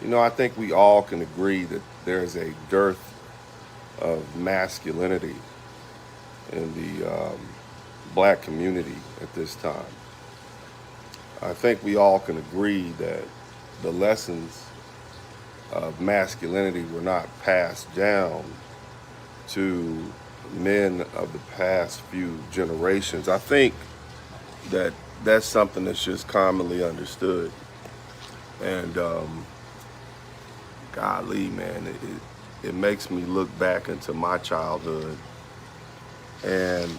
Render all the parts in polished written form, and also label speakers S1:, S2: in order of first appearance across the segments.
S1: I think we all can agree that there's a dearth of masculinity in the black community at this time. I think we all can agree that the lessons of masculinity were not passed down to men of the past few generations. I think that that's something that's just commonly understood. And golly, man, it makes me look back into my childhood. And,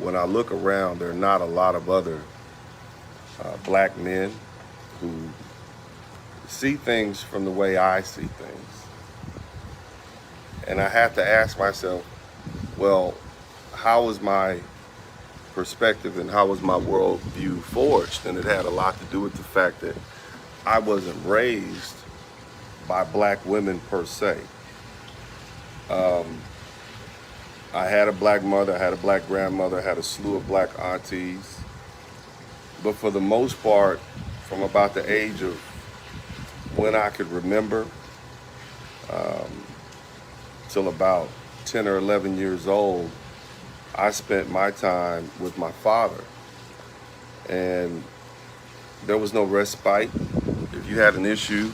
S1: when I look around, there are not a lot of other black men who see things from the way I see things. And I have to ask myself, well, how was my perspective and how was my worldview forged? And it had a lot to do with the fact that I wasn't raised by black women per se. Um, I had a black mother, I had a black grandmother, I had a slew of black aunties. But for the most part, from about the age of when I could remember um, till about 10 or 11 years old, I spent my time with my father. And there was no respite. If you had an issue,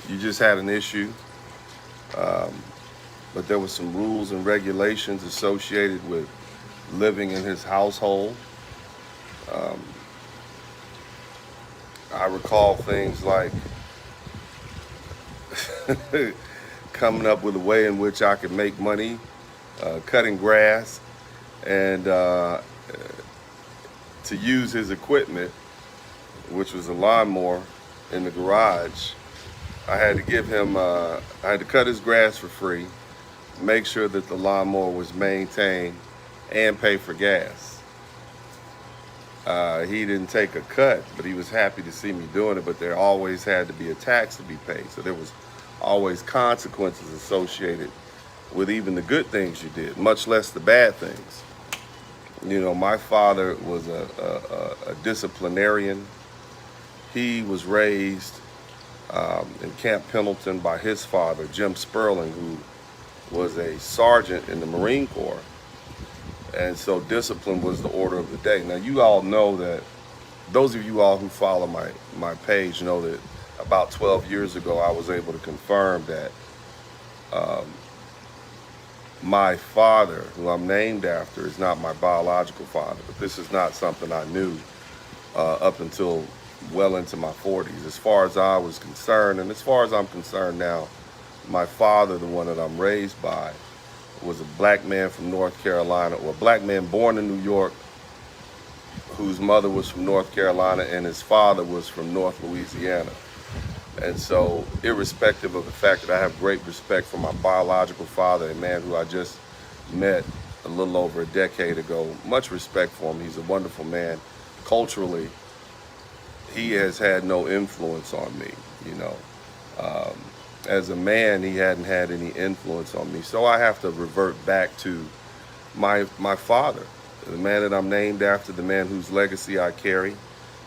S1: you just had an issue. Um, but there were some rules and regulations associated with living in his household. Um, I recall things like coming up with a way in which I could make money, cutting grass, and to use his equipment, which was a lawnmower in the garage. I had to give him, I had to cut his grass for free, make sure that the lawnmower was maintained, and pay for gas. He didn't take a cut, but he was happy to see me doing it. But there always had to be a tax to be paid. So there was always consequences associated with even the good things you did, much less the bad things. My father was a disciplinarian. He was raised in Camp Pendleton by his father, Jim Sperling, who was a sergeant in the Marine Corps. And so discipline was the order of the day. Now, you all know that, those of you all who follow my page know that about 12 years ago, I was able to confirm that um, my father, who I'm named after, is not my biological father. But this is not something I knew up until well into my 40s. As far as I was concerned, and as far as I'm concerned now, my father, the one that I'm raised by, was a black man from North Carolina, or a black man born in New York, whose mother was from North Carolina and his father was from North Louisiana. And so, irrespective of the fact that I have great respect for my biological father, a man who I just met a little over a decade ago, much respect for him. He's a wonderful man. Culturally, he has had no influence on me, you know. Um, as a man, he hadn't had any influence on me. So I have to revert back to my father, the man that I'm named after, the man whose legacy I carry,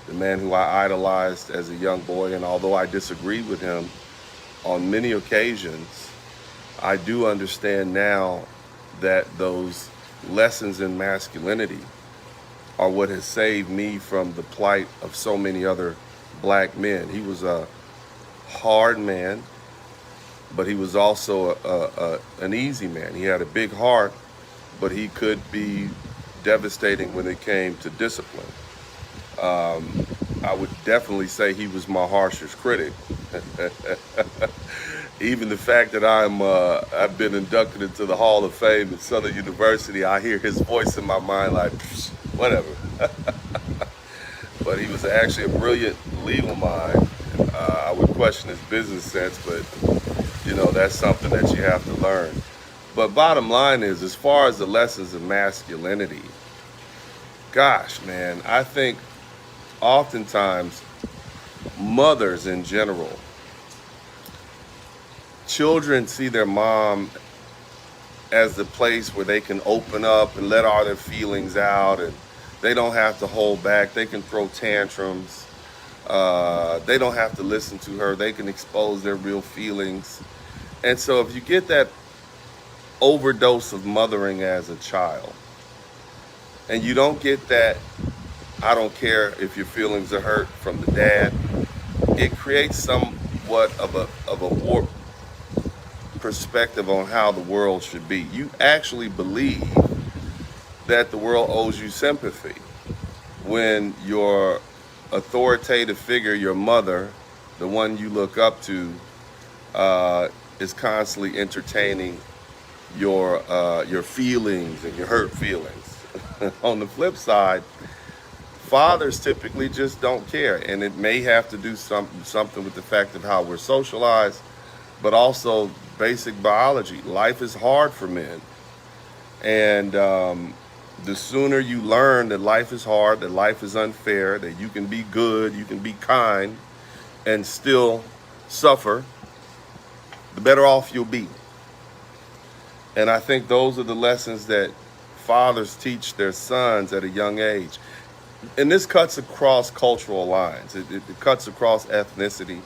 S1: the man who I idolized as a young boy. And although I disagreed with him on many occasions, I do understand now that those lessons in masculinity are what has saved me from the plight of so many other black men. He was a hard man, but he was also an easy man. He had a big heart, but he could be devastating when it came to discipline. I would definitely say he was my harshest critic. Even the fact that I've been inducted into the Hall of Fame at Southern University, I hear his voice in my mind like, whatever. But he was actually a brilliant legal mind. I would question his business sense, but that's something that you have to learn. But bottom line is, as far as the lessons of masculinity, gosh, man, I think oftentimes mothers in general, children see their mom as the place where they can open up and let all their feelings out, and they don't have to hold back. They can throw tantrums. They don't have to listen to her. They can expose their real feelings. And so if you get that overdose of mothering as a child, and you don't get that, I don't care if your feelings are hurt from the dad, it creates somewhat of a warped perspective on how the world should be. You actually believe that the world owes you sympathy when your authoritative figure, your mother, the one you look up to, is constantly entertaining your feelings and your hurt feelings. On the flip side, fathers typically just don't care, and it may have to do something with the fact of how we're socialized, but also basic biology. Life is hard for men, and the sooner you learn that life is hard, that life is unfair, that you can be good, you can be kind, and still suffer, the better off you'll be. And I think those are the lessons that fathers teach their sons at a young age. And this cuts across cultural lines. It cuts across ethnicity.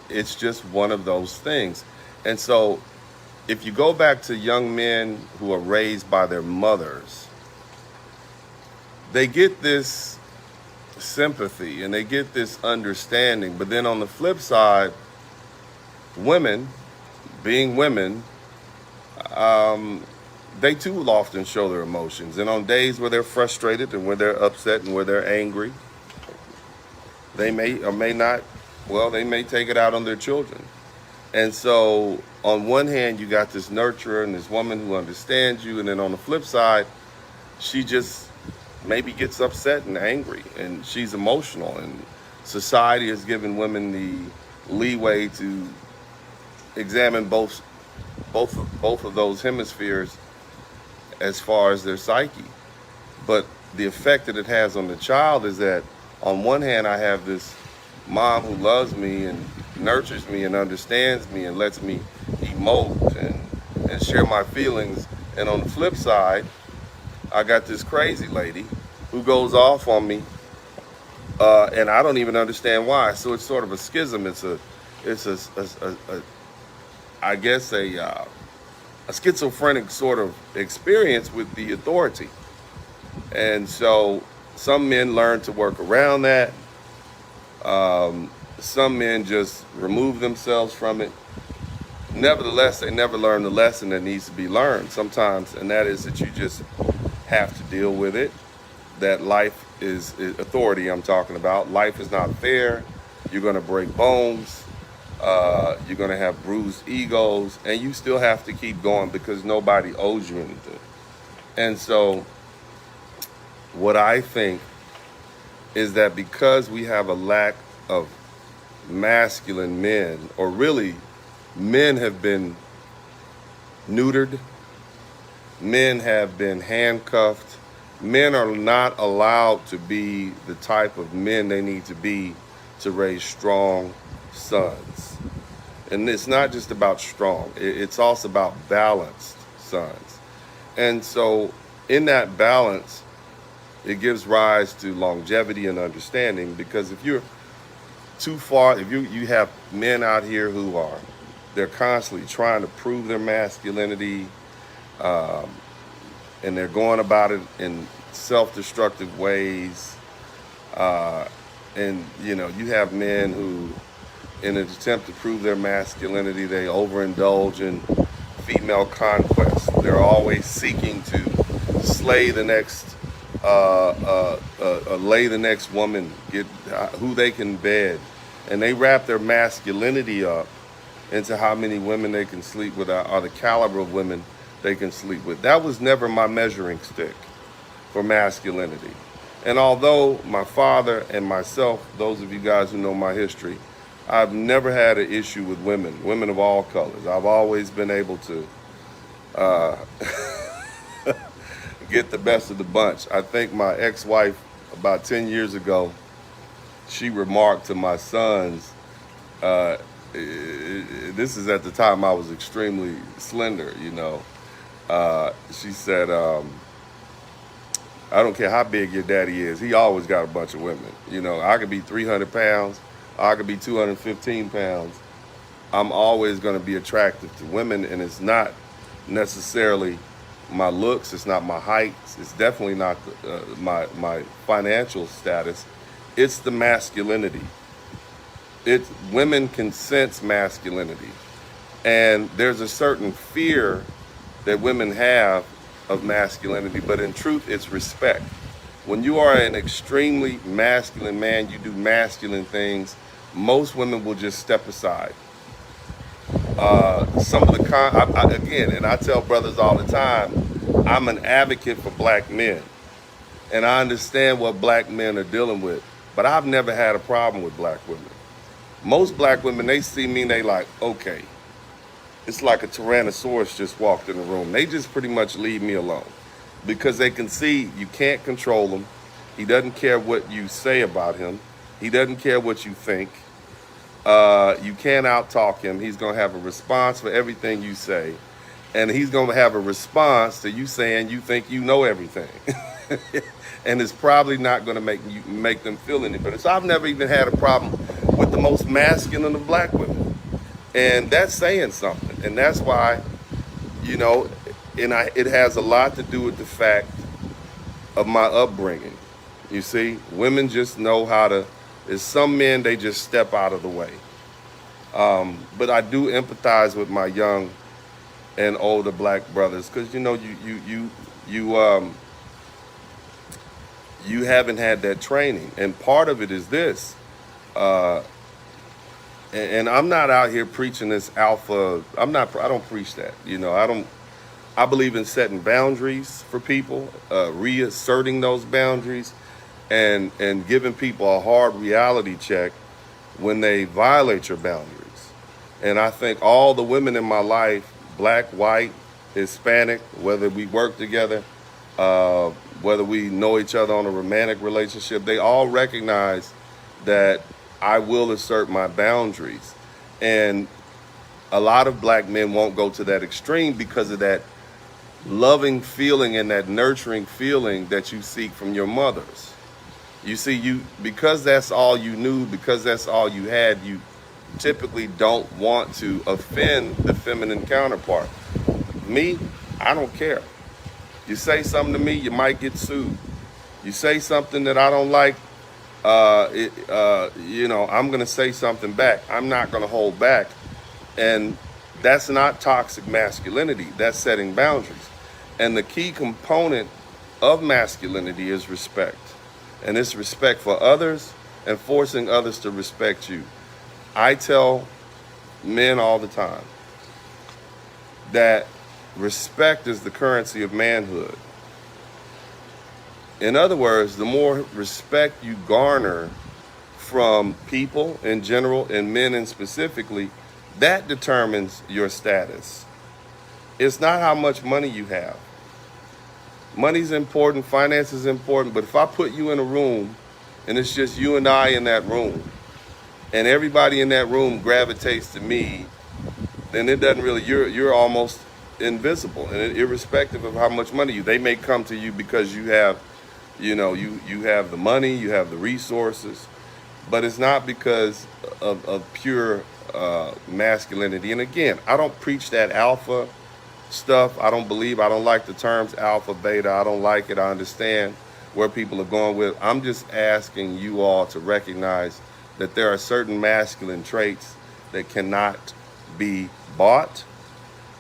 S1: It's just one of those things. And so if you go back to young men who are raised by their mothers, they get this sympathy and they get this understanding. But then on the flip side, women, being women, they too will often show their emotions. And on days where they're frustrated and where they're upset and where they're angry, they may or may not, well, they may take it out on their children. And so on one hand, you got this nurturer and this woman who understands you. And then on the flip side, she just maybe gets upset and angry and she's emotional. And society has given women the leeway to examine both of those hemispheres as far as their psyche. But the effect that it has on the child is that on one hand, I have this mom who loves me and nurtures me and understands me and lets me emote and share my feelings. And on the flip side, I got this crazy lady who goes off on me, and I don't even understand why. So it's sort of a schism. It's I guess a schizophrenic sort of experience with the authority. And so some men learn to work around that. Some men just remove themselves from it. Nevertheless, they never learn the lesson that needs to be learned sometimes, and that is that you just have to deal with it. That life is authority I'm talking about. Life is not fair. You're going to break bones. You're going to have bruised egos, and you still have to keep going because nobody owes you anything. And so what I think is that because we have a lack of masculine men, or really men have been neutered, men have been handcuffed, men are not allowed to be the type of men they need to be to raise strong sons. And it's not just about strong, it's also about balanced sons. And so in that balance, it gives rise to longevity and understanding, because if you're too far, if you have men out here who they're constantly trying to prove their masculinity, and they're going about it in self-destructive ways, and you have men who, in an attempt to prove their masculinity, they overindulge in female conquest. They're always seeking to slay the next lay the next woman, get who they can bed, and they wrap their masculinity up into how many women they can sleep with, or the caliber of women they can sleep with. That was never my measuring stick for masculinity. And although my father and myself, those of you guys who know my history, I've never had an issue with women of all colors. I've always been able to get the best of the bunch. I think my ex-wife, about 10 years ago, she remarked to my sons, this is at the time I was extremely slender, she said, I don't care how big your daddy is. He always got a bunch of women. You know, I could be 300 pounds. I could be 215 pounds. I'm always going to be attractive to women, and it's not necessarily my looks. It's not my height. It's definitely not my financial status. It's the masculinity. It's women can sense masculinity, and there's a certain fear that women have of masculinity, but in truth, it's respect. When you are an extremely masculine man, you do masculine things. Most women will just step aside. Some of the again, and I tell brothers all the time, I'm an advocate for black men, and I understand what black men are dealing with, but I've never had a problem with black women. Most black women, they see me and they like, okay, it's like a Tyrannosaurus just walked in the room. They just pretty much leave me alone because they can see you can't control him. He doesn't care what you say about him. He doesn't care what you think. You can't out-talk him. He's going to have a response for everything you say. And he's going to have a response to you saying you think you know everything. And it's probably not going to make them feel any better. So I've never even had a problem with the most masculine of black women. And that's saying something. And that's why, you know, it has a lot to do with the fact of my upbringing. You see, women just know how to, there's some men, they just step out of the way. But I do empathize with my young and older black brothers because, you know, you haven't had that training. And part of it is this, and I'm not out here preaching this alpha. I don't preach that. You know, I believe in setting boundaries for people, reasserting those boundaries, and giving people a hard reality check when they violate your boundaries. And I think all the women in my life, black, white, Hispanic, whether we work together, whether we know each other on a romantic relationship, they all recognize that I will assert my boundaries. And a lot of black men won't go to that extreme because of that loving feeling and that nurturing feeling that you seek from your mothers. You see, because that's all you knew, because that's all you had, you typically don't want to offend the feminine counterpart. Me, I don't care. You say something to me, you might get sued. You say something that I don't like, you know, I'm going to say something back. I'm not going to hold back. And that's not toxic masculinity. That's setting boundaries. And the key component of masculinity is respect. And it's respect for others and forcing others to respect you. I tell men all the time that respect is the currency of manhood. In other words, the more respect you garner from people in general and men in specifically, that determines your status. It's not how much money you have. Money's important, finance is important, but if I put you in a room and it's just you and I in that room, and everybody in that room gravitates to me, then it doesn't really, you're almost invisible. And irrespective of how much money they may come to you because you have, you know, you have the money, you have the resources, but it's not because of pure masculinity. And again, I don't preach that alpha stuff. I don't like the terms alpha, beta. I don't like it. I understand where people are going with. I'm just asking you all to recognize that there are certain masculine traits that cannot be bought.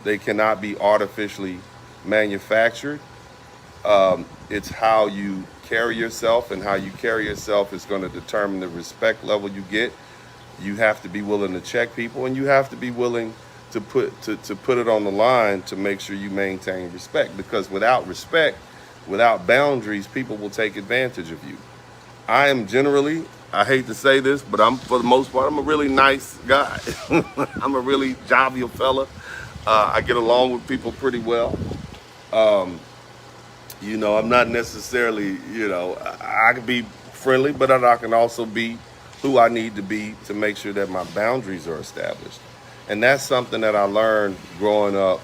S1: They cannot be artificially manufactured. It's how you carry yourself, and how you carry yourself is going to determine the respect level you get. You have to be willing to check people, and you have to be willing to put it on the line to make sure you maintain respect. Because without respect, without boundaries, people will take advantage of you. I am generally, I hate to say this, but for the most part, I'm a really nice guy. I'm a really jovial fella. I get along with people pretty well. You know, I'm not necessarily, you know, I can be friendly, but I can also be who I need to be to make sure that my boundaries are established. And that's something that I learned growing up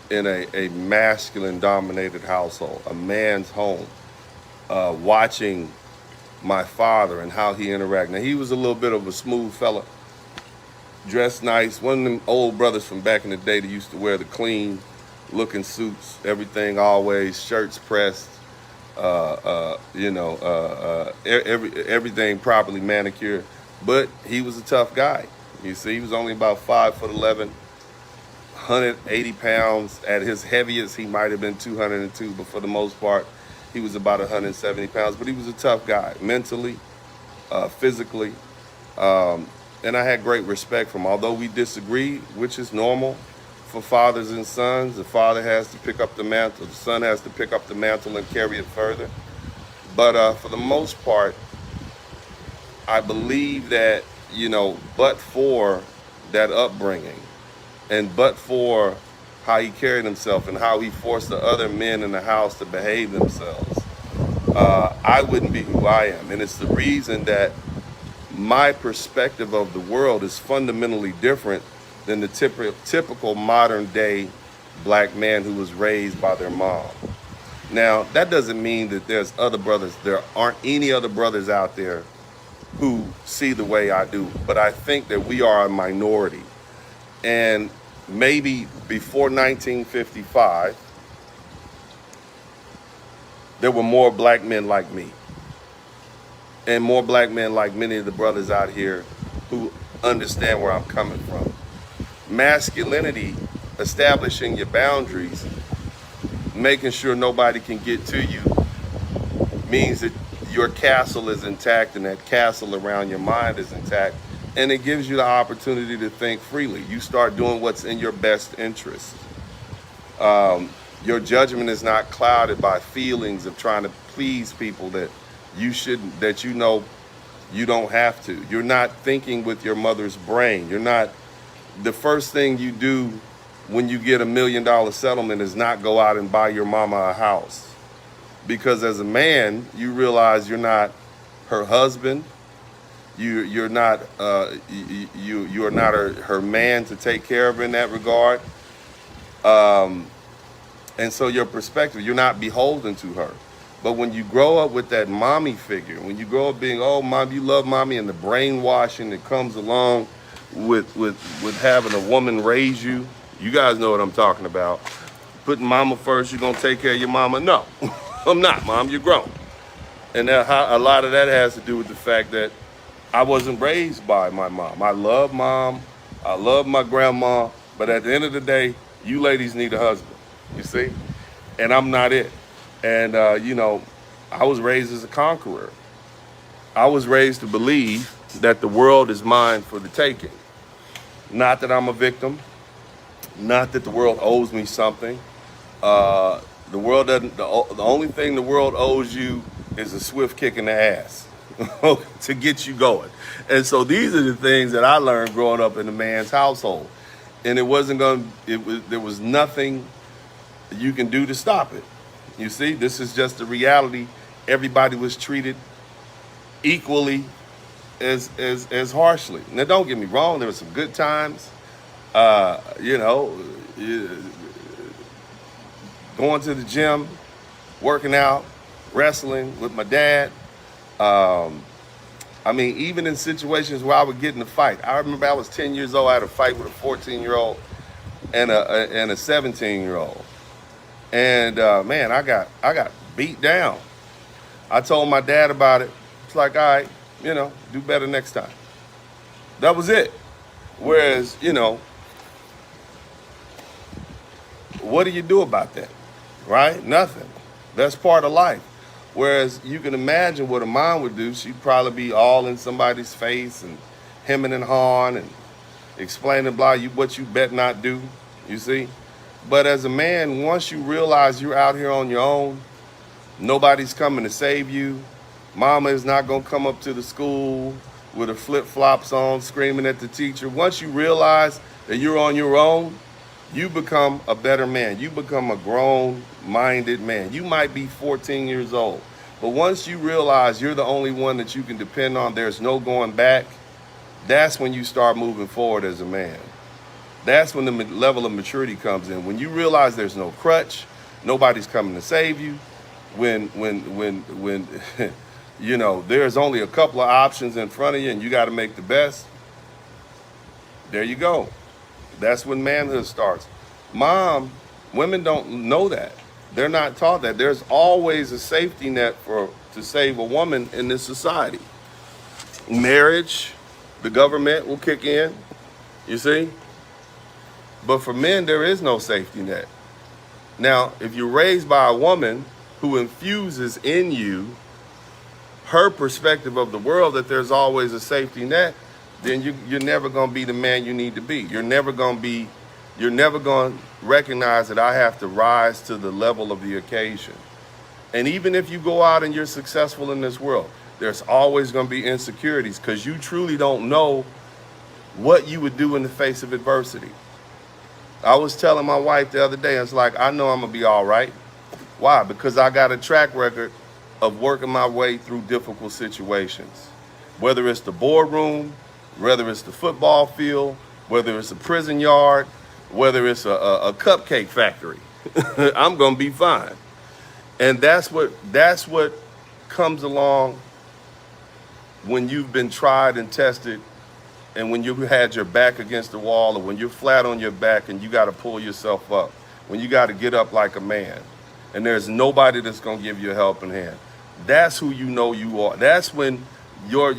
S1: in a masculine dominated household, a man's home. watching my father and how he interacted. Now, he was a little bit of a smooth fella, dressed nice. One of them old brothers from back in the day that used to wear the clean looking suits, everything always, shirts pressed, everything properly manicured. But he was a tough guy. You see, he was only about 5'11", 180 pounds. At his heaviest, he might have been 202, but for the most part, he was about 170 pounds. But he was a tough guy, mentally, physically. And I had great respect for him. Although we disagreed, which is normal for fathers and sons, the father has to pick up the mantle, the son has to pick up the mantle and carry it further. But for the most part, I believe that, but for that upbringing and but for how he carried himself and how he forced the other men in the house to behave themselves, I wouldn't be who I am. And it's the reason that my perspective of the world is fundamentally different than the typical modern day black man who was raised by their mom. Now, that doesn't mean that there aren't any other brothers out there who see the way I do, but I think that we are a minority. And maybe before 1955, there were more black men like me, and more black men like many of the brothers out here who understand where I'm coming from. Masculinity, establishing your boundaries, making sure nobody can get to you, means that your castle is intact and that castle around your mind is intact. And it gives you the opportunity to think freely. You start doing what's in your best interest. Your judgment is not clouded by feelings of trying to please people that you shouldn't, that you know you don't have to. You're not thinking with your mother's brain. You're not, the first thing you do when you get $1 million settlement is not go out and buy your mama a house. Because as a man, you realize you're not her husband. You're not you are not her man to take care of in that regard. And so your perspective, you're not beholden to her. But when you grow up with that mommy figure, when you grow up being, oh, mom, you love mommy, and the brainwashing that comes along with having a woman raise you, you guys know what I'm talking about. Putting mama first, you're gonna take care of your mama. No, I'm not, mom, you're grown. And a lot of that has to do with the fact that I wasn't raised by my mom. I love mom, I love my grandma, but at the end of the day, you ladies need a husband, you see? And I'm not it. And, I was raised as a conqueror. I was raised to believe that the world is mine for the taking. Not that I'm a victim, not that the world owes me something. The world doesn't, the only thing the world owes you is a swift kick in the ass to get you going. And so these are the things that I learned growing up in a man's household. And there was nothing you can do to stop it. You see, this is just the reality. Everybody was treated equally as harshly. Now, don't get me wrong, there were some good times. Going to the gym, working out, wrestling with my dad. Even in situations where I would get in a fight. I remember I was 10 years old. I had a fight with a 14-year-old and a 17-year-old. And I got beat down. I told my dad about it. It's like, all right, do better next time. That was it. Whereas, what do you do about that? Right? Nothing. That's part of life. Whereas you can imagine what a mom would do. She'd probably be all in somebody's face and hemming and hawing and explaining what you bet not do, you see? But as a man, once you realize you're out here on your own, nobody's coming to save you. Mama is not going to come up to the school with her flip-flops on, screaming at the teacher. Once you realize that you're on your own, you become a better man. You become a grown-minded man. You might be 14 years old, but once you realize you're the only one that you can depend on, there's no going back, that's when you start moving forward as a man. That's when the level of maturity comes in. When you realize there's no crutch, nobody's coming to save you, when you know, there's only a couple of options in front of you and you got to make the best. There you go. That's when manhood starts. Women don't know that. They're not taught that. There's always a safety net to save a woman in this society. Marriage, the government will kick in, you see? But for men, there is no safety net. Now, if you're raised by a woman who infuses in you her perspective of the world, that there's always a safety net, then you're never going to be the man you need to be. You're never going to recognize that I have to rise to the level of the occasion. And even if you go out and you're successful in this world, there's always going to be insecurities because you truly don't know what you would do in the face of adversity. I was telling my wife the other day, I was like, I know I'm going to be all right. Why? Because I got a track record of working my way through difficult situations. Whether it's the boardroom, whether it's the football field, whether it's a prison yard, whether it's a cupcake factory, I'm going to be fine. And that's what comes along when you've been tried and tested, and when you've had your back against the wall, or when you're flat on your back and you got to pull yourself up, when you got to get up like a man, and there's nobody that's going to give you a helping hand. That's who you know you are. That's when your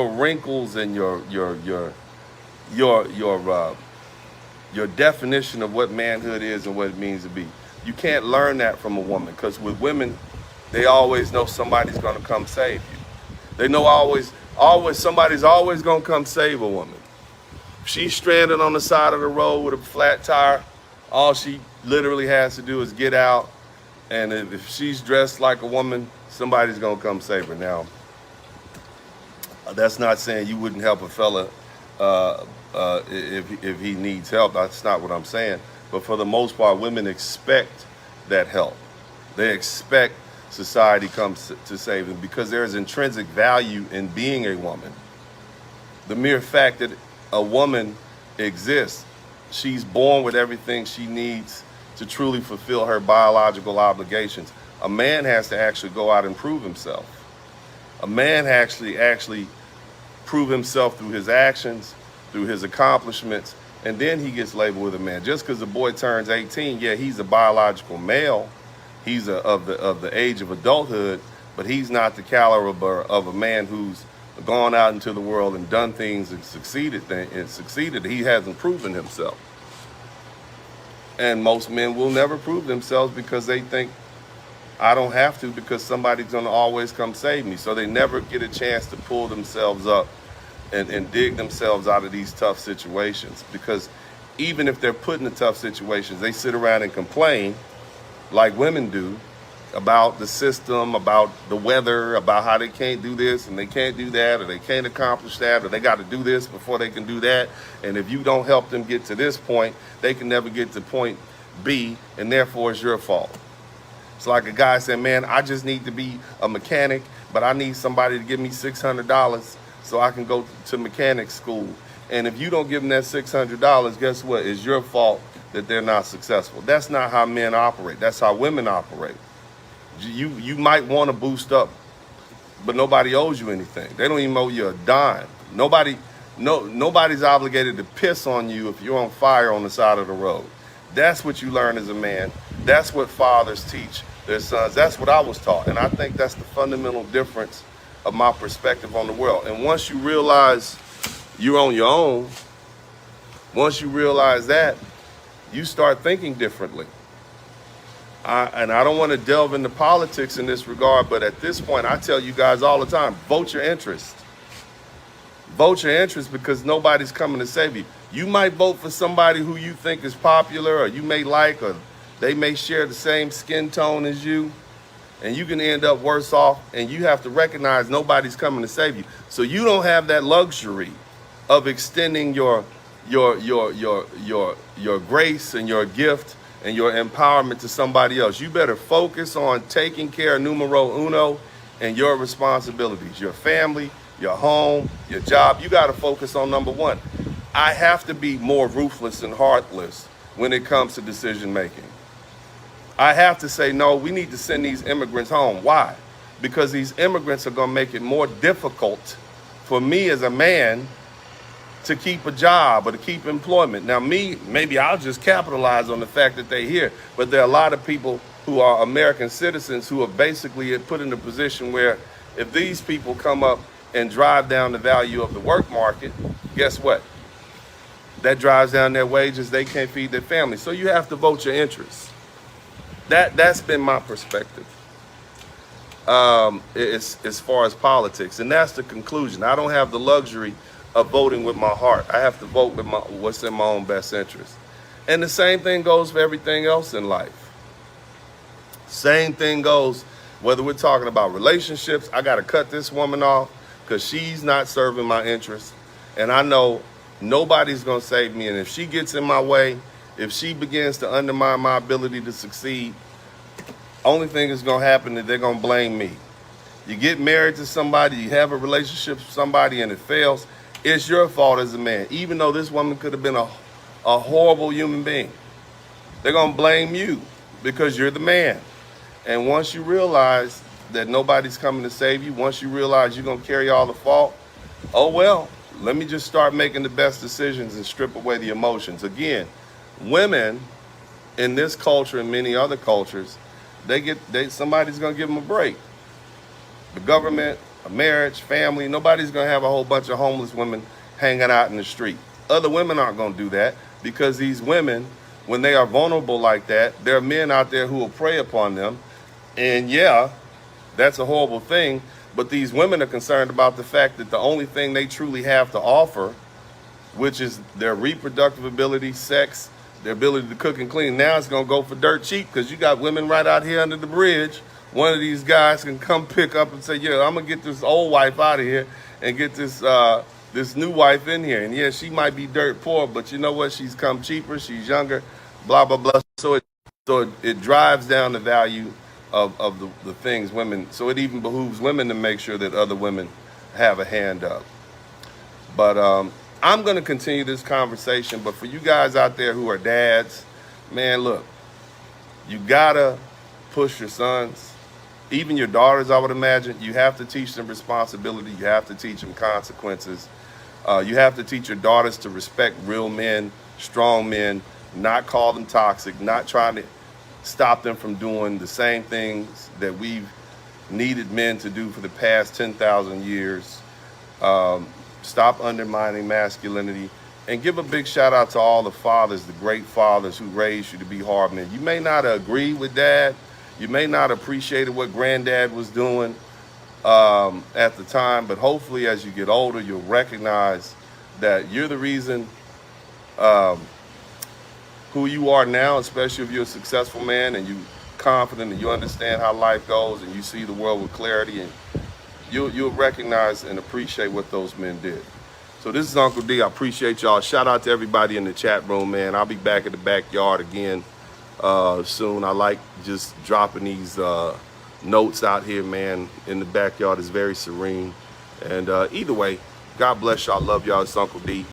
S1: wrinkles and your definition of what manhood is and what it means to be. You can't learn that from a woman, because with women, they always know somebody's going to come save you. They know always somebody's always going to come save a woman. If she's stranded on the side of the road with a flat tire, all she literally has to do is get out. And if she's dressed like a woman, somebody's going to come save her. Now, that's not saying you wouldn't help a fella if he needs help. That's not what I'm saying. But for the most part, women expect that help. They expect society comes to save them because there is intrinsic value in being a woman. The mere fact that a woman exists, she's born with everything she needs to truly fulfill her biological obligations. A man has to actually go out and prove himself. A man actually prove himself through his actions, through his accomplishments, and then he gets labeled with a man. Just because the boy turns 18, yeah, he's a biological male. He's of the age of adulthood, but he's not the caliber of a man who's gone out into the world and done things and succeeded. He hasn't proven himself. And most men will never prove themselves because they think, I don't have to, because somebody's going to always come save me. So they never get a chance to pull themselves up and dig themselves out of these tough situations. Because even if they're put in tough situations, they sit around and complain like women do about the system, about the weather, about how they can't do this and they can't do that, or they can't accomplish that, or they got to do this before they can do that. And if you don't help them get to this point, they can never get to point B, and therefore it's your fault. It's like a guy saying, man, I just need to be a mechanic, but I need somebody to give me $600 so I can go to mechanic school. And if you don't give them that $600, guess what? It's your fault that they're not successful. That's not how men operate. That's how women operate. You might want to boost up, but nobody owes you anything. They don't even owe you a dime. Nobody's obligated to piss on you if you're on fire on the side of the road. That's what you learn as a man. That's what fathers teach their sons. That's what I was taught. And I think that's the fundamental difference of my perspective on the world. And once you realize you're on your own, once you realize that, you start thinking differently. And I don't want to delve into politics in this regard, but at this point, I tell you guys all the time, vote your interest. Vote your interest, because nobody's coming to save you. You might vote for somebody who you think is popular, or you may like, or they may share the same skin tone as you, and you can end up worse off, and you have to recognize nobody's coming to save you. So you don't have that luxury of extending your grace and your gift and your empowerment to somebody else. You better focus on taking care of numero uno and your responsibilities, your family, your home, your job. You got to focus on number one. I have to be more ruthless and heartless when it comes to decision making. I have to say, no, we need to send these immigrants home. Why? Because these immigrants are going to make it more difficult for me as a man to keep a job or to keep employment. Now, maybe I'll just capitalize on the fact that they're here, but there are a lot of people who are American citizens who are basically put in a position where if these people come up and drive down the value of the work market, guess what? That drives down their wages. They can't feed their family. So you have to vote your interests. That's been my perspective as far as politics. And that's the conclusion. I don't have the luxury of voting with my heart. I have to vote with what's in my own best interest. And the same thing goes for everything else in life. Same thing goes whether we're talking about relationships. I got to cut this woman off because she's not serving my interests. And I know nobody's going to save me. And if she gets in my way, if she begins to undermine my ability to succeed, only thing that's going to happen is they're going to blame me. You get married to somebody, you have a relationship with somebody and it fails, it's your fault as a man, even though this woman could have been a horrible human being. They're going to blame you because you're the man. And once you realize that nobody's coming to save you, once you realize you're going to carry all the fault, oh well, let me just start making the best decisions and strip away the emotions. Again, women in this culture and many other cultures, somebody's going to give them a break. The government, a marriage, family, nobody's going to have a whole bunch of homeless women hanging out in the street. Other women aren't going to do that because these women, when they are vulnerable like that, there are men out there who will prey upon them. And yeah, that's a horrible thing. But these women are concerned about the fact that the only thing they truly have to offer, which is their reproductive ability, sex, their ability to cook and clean, now it's going to go for dirt cheap because you got women right out here under the bridge. One of these guys can come pick up and say, yeah, I'm going to get this old wife out of here and get this this new wife in here. And yeah, she might be dirt poor, but you know what? She's come cheaper. She's younger, blah, blah, blah. So it drives down the value of the things women. So it even behooves women to make sure that other women have a hand up. But I'm going to continue this conversation. But for you guys out there who are dads, man, look, you got to push your sons, even your daughters, I would imagine. You have to teach them responsibility. You have to teach them consequences. You have to teach your daughters to respect real men, strong men, not call them toxic, not trying to stop them from doing the same things that we've needed men to do for the past 10,000 years. Stop undermining masculinity, and give a big shout out to all the fathers, the great fathers who raised you to be hard men. You may not agree with dad. You may not appreciate what granddad was doing at the time, but hopefully as you get older, you'll recognize that you're the reason who you are now, especially if you're a successful man and you're confident and you understand how life goes and you see the world with clarity, and you'll recognize and appreciate what those men did. So this is Uncle D. I appreciate y'all. Shout out to everybody in the chat room, man. I'll be back in the backyard again soon. I like just dropping these notes out here, man. In the backyard is very serene. And either way, God bless y'all. Love y'all. It's Uncle D.